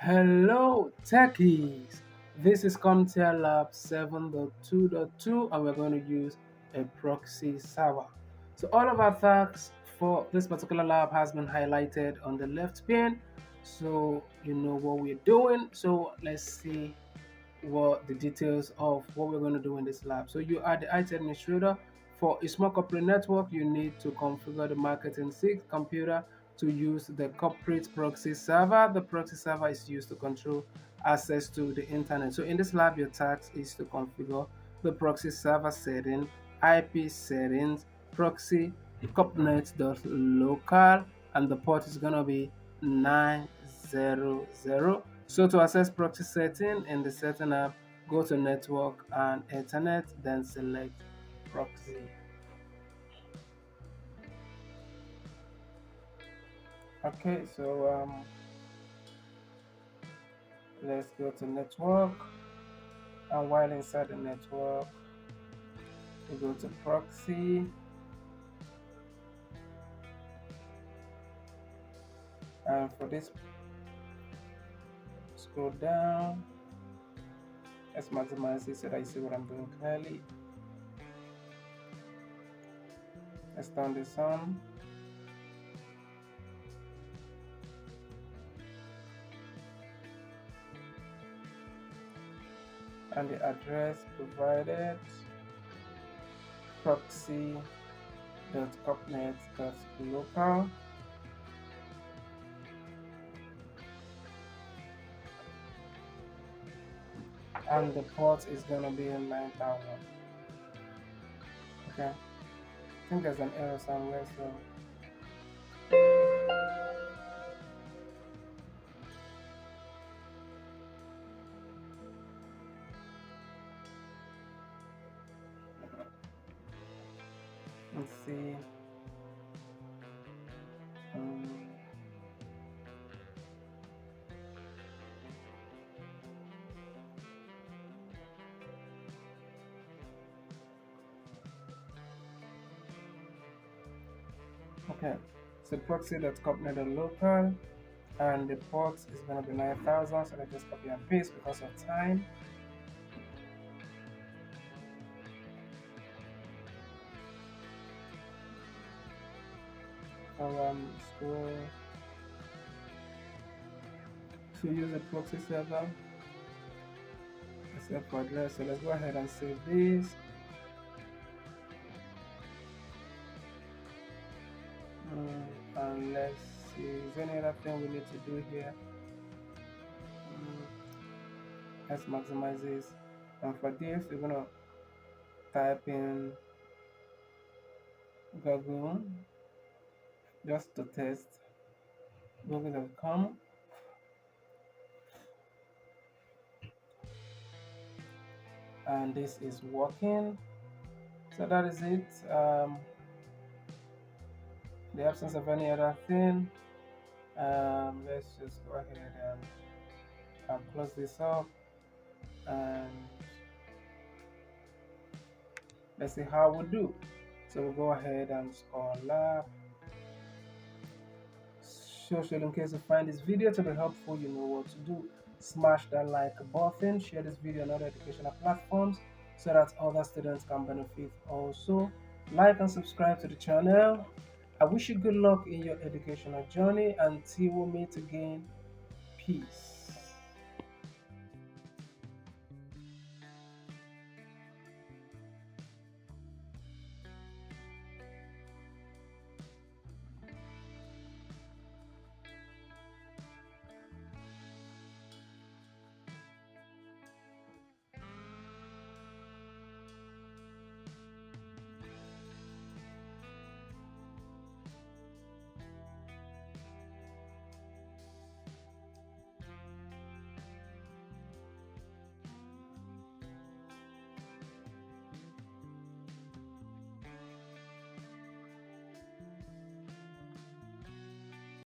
Hello, techies! This is comptia lab 7.2.2 and we're going to use a proxy server. So all of our tasks for this particular lab has been highlighted on the left pane so you know what we're doing. So let's see what the details of what we're going to do in this lab. So you are the IT administrator. For a small corporate network, you need to configure the marketing SIG computer to use the corporate proxy server. The proxy server is used to control access to the internet. So in this lab, your task is to configure the proxy server setting, IP settings, proxy, copnet.local, and the port is going to be 900. So to access proxy setting in the setting app, go to network and internet, then select proxy. Okay, so let's go to network, and while inside the network, we go to proxy, and for this, scroll down. Let's maximize it so that you see what I'm doing clearly. Let's turn this on. And the address provided, proxy.copnet.local, and the port is going to be in 9000. Okay, I think there's an error somewhere, so let's see. um, okay, so proxy.copnet.local, and the port is going to be 9000, so let's just copy and paste because of time. Scroll to use a proxy server except for address. So let's go ahead and save this. And let's see, is there any other thing we need to do here? Let's maximize this. And for this, we're gonna type in Google just to test google.com, and this is working. So that is it. The absence of any other thing. Let's just go ahead and close this up, and let's see how we do. So we'll go ahead and score lab. So in case you find this video to be helpful, you know what to do. Smash that like button, share this video on other educational platforms so that other students can benefit also. Like and subscribe to the channel. I wish you good luck in your educational journey. Until we meet again, peace.